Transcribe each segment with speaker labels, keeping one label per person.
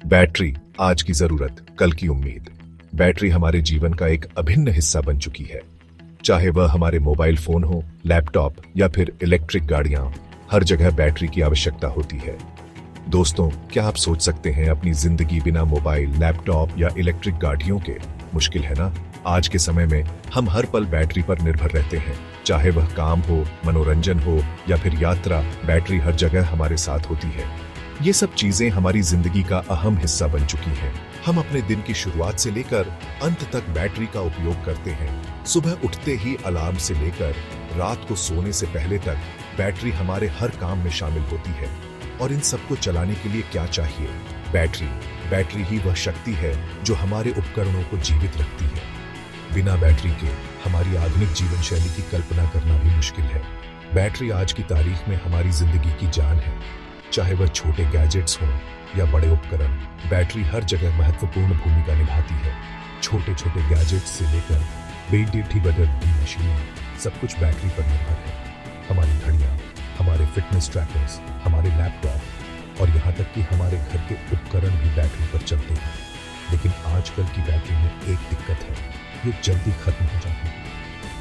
Speaker 1: Battery आज की जरूरत, कल की उम्मीद। बैटरी हमारे जीवन का एक अभिन्न हिस्सा बन चुकी है। चाहे वह हमारे मोबाइल फोन हो, लैपटॉप या फिर इलेक्ट्रिक गाड़ियां, हर जगह बैटरी की आवश्यकता होती है। दोस्तों, क्या आप सोच सकते हैं अपनी जिंदगी बिना मोबाइल, लैपटॉप या इलेक्ट्रिक गाड़ियों के? मुश्किल है ना? आज के समय में हम हर पल बैटरी पर निर्भर रहते हैं। चाहे वह काम हो, मनोरंजन हो या फिर यात्रा, बैटरी हर जगह हमारे साथ होती है। ये सब चीजें हमारी जिंदगी का अहम हिस्सा बन चुकी हैं। हम अपने दिन की शुरुआत से लेकर अंत तक बैटरी का उपयोग करते हैं। सुबह उठते ही अलार्म से लेकर रात को सोने से पहले तक बैटरी हमारे हर काम में शामिल होती है। और इन सबको चलाने के लिए क्या चाहिए? बैटरी ही वह शक्ति है जो हमारे उपकरणों को जीवित रखती है। बिना बैटरी के हमारी आधुनिक जीवन शैली की कल्पना करना भी मुश्किल है। बैटरी आज की तारीख में हमारी जिंदगी की जान है। चाहे वह छोटे गैजेट्स हों या बड़े उपकरण, बैटरी हर जगह महत्वपूर्ण भूमिका निभाती है। छोटे छोटे गैजेट्स से लेकर बैटरी बदलती मशीनें, सब कुछ बैटरी पर निर्भर है। हमारी घड़ियां, हमारे फिटनेस ट्रैकर्स, हमारे लैपटॉप और यहाँ तक कि हमारे घर के उपकरण भी बैटरी पर चलते हैं। लेकिन आजकल की बैटरी में एक दिक्कत है, ये जल्दी खत्म हो जाती है।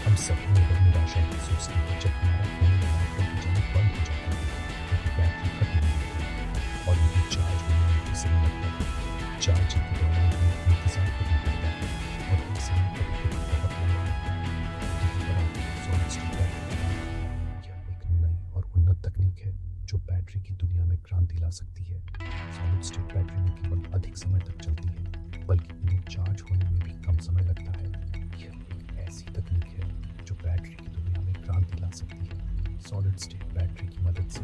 Speaker 1: हम सब निराशा महसूस करते हैं जब हमारा फोन या लैपटॉप अचानक बंद हो जाता है, क्योंकि बैटरी खत्म हो जाती है और यही चार्ज होने में समय लगता है। चार्जिंग के दौरान हमें इंतजार करना पड़ता है और कई समय कभी-कभी बहुत लंबा लगता है। यही पर सॉलिड स्टेट बैटरी, यह एक नई और उन्नत तकनीक है जो बैटरी की दुनिया में क्रांति ला सकती है। सॉलिड स्टेट बैटरी न केवल अधिक समय तक चलती है, बल्कि इन्हें चार्ज होने में भी कम समय लगता है। यह एक ऐसी तकनीक है जो बैटरी की दुनिया में क्रांति ला सकती है। सॉलिड स्टेट बैटरी की मदद से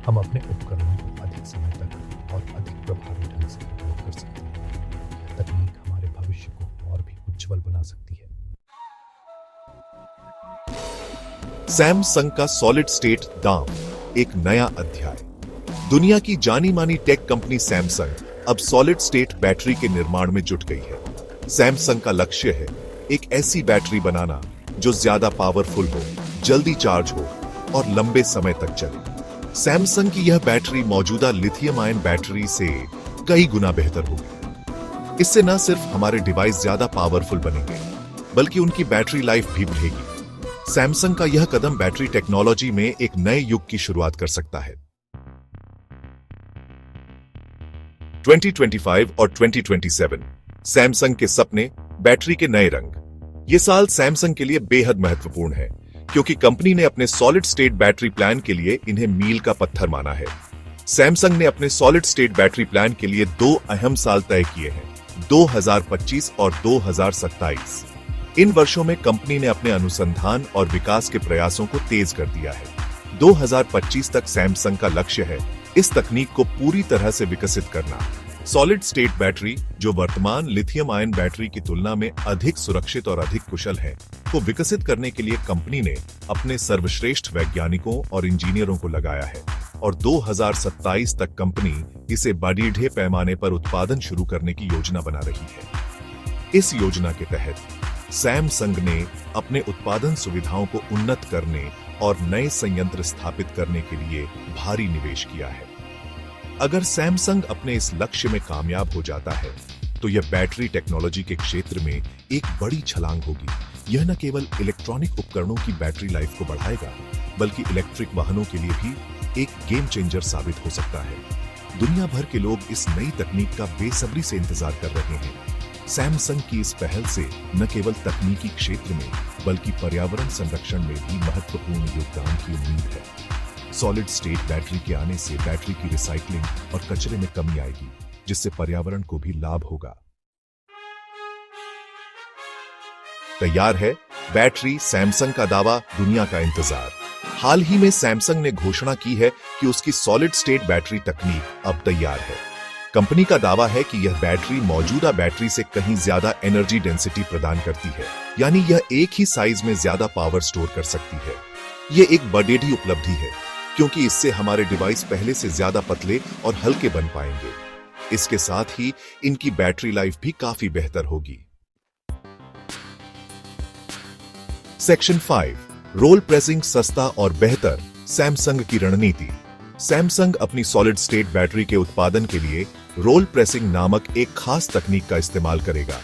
Speaker 1: हम अपने उपकरणों को अधिक समय तक और अधिक प्रभावी ढंग से उपयोग कर सकते हैं। यह तकनीक हमारे भविष्य को और भी उज्जवल बना सकती है। सैमसंग का सॉलिड स्टेट दाम, एक नया अध्याय। दुनिया की जानी मानी टेक कंपनी सैमसंग अब सॉलिड स्टेट बैटरी के निर्माण में जुट गई है। सैमसंग का लक्ष्य है एक ऐसी बैटरी बनाना जो ज्यादा पावरफुल हो, जल्दी चार्ज हो और लंबे समय तक चले। सैमसंग की यह बैटरी मौजूदा लिथियम आयन बैटरी से कई गुना बेहतर होगी। इससे न सिर्फ हमारे डिवाइस ज्यादा पावरफुल बनेंगे, बल्कि उनकी बैटरी लाइफ भी बढ़ेगी। सैमसंग का यह कदम बैटरी टेक्नोलॉजी में एक नए युग की शुरुआत कर सकता है। 2025 और 2027 सैमसंग के सपने, बैटरी के नए रंग। ये साल सैमसंग के लिए बेहद महत्वपूर्ण है, क्योंकि कंपनी ने अपने सॉलिड स्टेट बैटरी प्लान के लिए इन्हें मील का पत्थर माना है। सैमसंग ने अपने सॉलिड स्टेट बैटरी प्लान के लिए दो अहम साल तय किए हैं, 2025 और 2027। इन वर्षों में कंपनी ने अपने अनुसंधान और विकास के प्रयासों को तेज कर दिया है। 2025 तक सैमसंग का लक्ष्य है इस तकनीक को पूरी तरह से विकसित करना। सॉलिड स्टेट बैटरी, जो वर्तमान लिथियम आयन बैटरी की तुलना में अधिक सुरक्षित और अधिक कुशल है, को विकसित करने के लिए कंपनी ने अपने सर्वश्रेष्ठ वैज्ञानिकों और इंजीनियरों को लगाया है और 2027 तक कंपनी इसे बड़े पैमाने पर उत्पादन शुरू करने की योजना बना रही है। इस योजना के तहत सैमसंग ने अपने उत्पादन सुविधाओं को उन्नत करने और नए संयंत्र स्थापित करने के लिए भारी निवेश किया है। अगर सैमसंग अपने इस लक्ष्य में कामयाब हो जाता है, तो यह बैटरी टेक्नोलॉजी के क्षेत्र में एक बड़ी छलांग होगी। यह न केवल इलेक्ट्रॉनिक उपकरणों की बैटरी लाइफ को बढ़ाएगा, बल्कि इलेक्ट्रिक वाहनों के लिए भी एक गेम चेंजर साबित हो सकता है। दुनिया भर के लोग इस नई तकनीक का बेसब्री से इंतजार कर रहे हैं। सैमसंग की इस पहल से न केवल तकनीकी क्षेत्र में, बल्कि पर्यावरण संरक्षण में भी महत्वपूर्ण योगदान की उम्मीद है। सॉलिड स्टेट बैटरी के आने से बैटरी की रिसाइकलिंग और कचरे में कमी आएगी, जिससे पर्यावरण को भी लाभ होगा। तैयार है बैटरी, सैमसंग का दावा, दुनिया का इंतजार। हाल ही में सैमसंग ने घोषणा की है कि उसकी सॉलिड स्टेट बैटरी तकनीक अब तैयार है। कंपनी का दावा है कि यह बैटरी मौजूदा बैटरी से कहीं ज्यादा एनर्जी डेंसिटी प्रदान करती है, यानी यह एक ही साइज में ज्यादा पावर स्टोर कर सकती है। यह एक बड़ी उपलब्धि है, क्योंकि इससे हमारे डिवाइस पहले से ज्यादा पतले और हल्के बन पाएंगे। इसके साथ ही इनकी बैटरी लाइफ भी काफी बेहतर होगी। सेक्शन 5, रोल प्रेसिंग सस्ता और बेहतर, सैमसंग की रणनीति। सैमसंग अपनी सॉलिड स्टेट बैटरी के उत्पादन के लिए रोल प्रेसिंग नामक एक खास तकनीक का इस्तेमाल करेगा।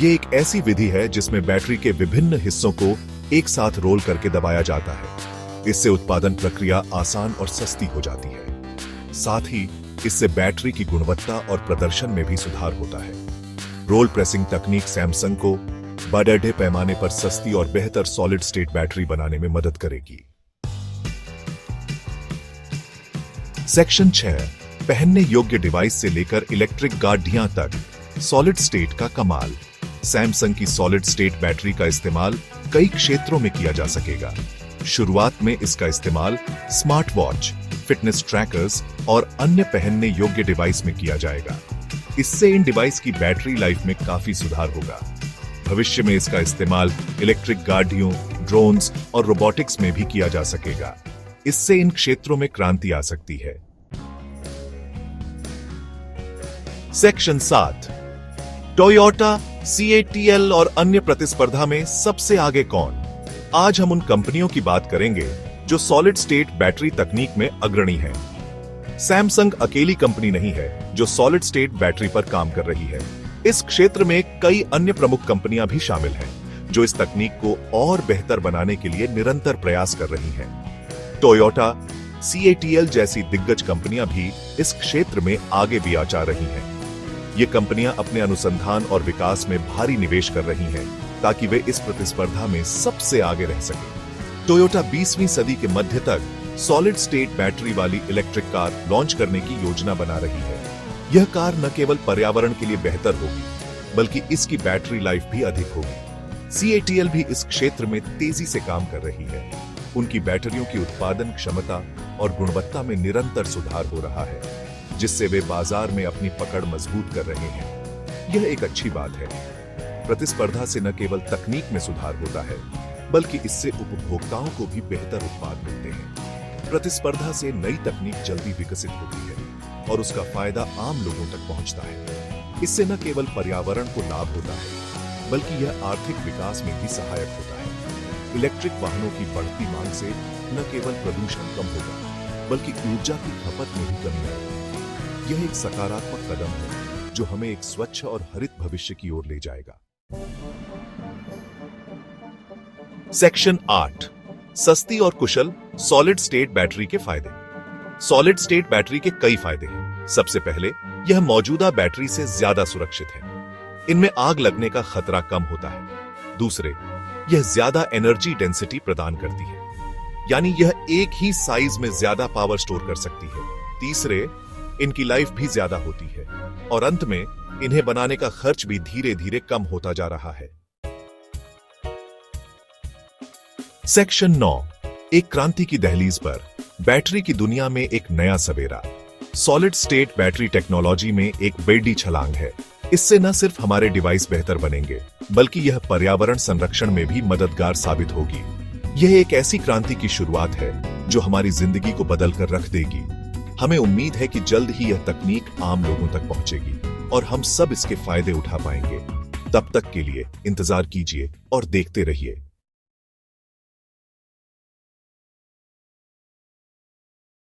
Speaker 1: ये एक ऐसी विधि है जिसमें बैटरी के विभिन्न हिस्सों को एक साथ रोल करके दबाया जाता है। इससे उत्पादन प्रक्रिया आसान और सस्ती हो जाती है। साथ ही इससे बैटरी की गुणवत्ता और प्रदर्शन में भी सुधार होता है। रोल प्रेसिंग तकनीक सैमसंग को बड़े पैमाने पर सस्ती और बेहतर सॉलिड स्टेट बैटरी बनाने में मदद करेगी। सेक्शन 6, पहनने योग्य डिवाइस से लेकर इलेक्ट्रिक गाड़ियां तक सॉलिड स्टेट का कमाल। सैमसंग की सॉलिड स्टेट बैटरी का इस्तेमाल कई क्षेत्रों में किया जा सकेगा। शुरुआत में इसका इस्तेमाल स्मार्ट वॉच, फिटनेस ट्रैकर्स और अन्य पहनने योग्य डिवाइस में किया जाएगा। इससे इन डिवाइस की बैटरी लाइफ में काफी सुधार होगा। भविष्य में इसका इस्तेमाल इलेक्ट्रिक गाड़ियों, ड्रोन्स और रोबोटिक्स में भी किया जा सकेगा। इससे इन क्षेत्रों में क्रांति आ सकती है। सेक्शन 7, टोयोटा, CATL और अन्य प्रतिस्पर्धा में सबसे आगे कौन? आज हम उन कंपनियों की बात करेंगे जो सॉलिड स्टेट बैटरी तकनीक में अग्रणी है। सैमसंग अकेली कंपनी नहीं है जो सॉलिड स्टेट बैटरी पर काम कर रही है। इस क्षेत्र में कई अन्य प्रमुख कंपनियां भी शामिल हैं जो इस तकनीक को और बेहतर बनाने के लिए निरंतर प्रयास कर रही हैं। टोयोटा, CATL जैसी दिग्गज कंपनियां भी इस क्षेत्र में आगे भी जा रही हैं। ये कंपनियां अपने अनुसंधान और विकास में भारी निवेश कर रही हैं ताकि वे इस प्रतिस्पर्धा में सबसे आगे रह सकें। टोयोटा 20वीं सदी के मध्य तक सॉलिड स्टेट बैटरी वाली इलेक्ट्रिक कार लॉन्च करने की योजना बना रही है। यह कार न केवल पर्यावरण के लिए बेहतर होगी बल्कि इसकी बैटरी लाइफ भी अधिक होगी। CATL भी इस क्षेत्र में तेजी से काम कर रही है। उनकी बैटरियों की उत्पादन क्षमता और गुणवत्ता में निरंतर सुधार हो रहा है, जिससे वे बाजार में अपनी पकड़ मजबूत कर रहे हैं। यह एक अच्छी बात है। प्रतिस्पर्धा से न केवल तकनीक में सुधार होता है बल्कि इससे उपभोक्ताओं को भी बेहतर उत्पाद मिलते हैं। प्रतिस्पर्धा से नई तकनीक जल्दी विकसित होती है और उसका फायदा आम लोगों तक पहुंचता है। इससे न केवल पर्यावरण को लाभ होता है बल्कि यह आर्थिक विकास में भी सहायक होता है। इलेक्ट्रिक वाहनों की बढ़ती मांग से न केवल प्रदूषण कम होगा बल्कि ऊर्जा की खपत में भी कमी आएगी। यह एक सकारात्मक कदम है जो हमें एक स्वच्छ और हरित भविष्य की ओर ले जाएगा। सेक्शन 8, सस्ती और कुशल सॉलिड स्टेट बैटरी के फायदे। सॉलिड स्टेट बैटरी के कई फायदे हैं। सबसे पहले, यह मौजूदा बैटरी से ज्यादा सुरक्षित है। इनमें आग लगने का खतरा कम होता है। दूसरे, यह ज्यादा एनर्जी डेंसिटी प्रदान करती है, यानी यह एक ही साइज में ज्यादा पावर स्टोर कर सकती है। तीसरे, इनकी लाइफ भी ज्यादा होती है। और अंत में, इन्हें बनाने का खर्च भी धीरे धीरे कम होता जा रहा है। सेक्शन 9, एक क्रांति की दहलीज पर बैटरी की दुनिया में एक नया सवेरा। सॉलिड स्टेट बैटरी टेक्नोलॉजी में एक बड़ी छलांग है। इससे न सिर्फ हमारे डिवाइस बेहतर बनेंगे बल्कि यह पर्यावरण संरक्षण में भी मददगार साबित होगी। यह एक ऐसी क्रांति की शुरुआत है जो हमारी जिंदगी को बदल कर रख देगी। हमें उम्मीद है कि जल्द ही यह तकनीक आम लोगों तक पहुंचेगी और हम सब इसके फायदे उठा पाएंगे। तब तक के लिए इंतजार कीजिए और देखते रहिए।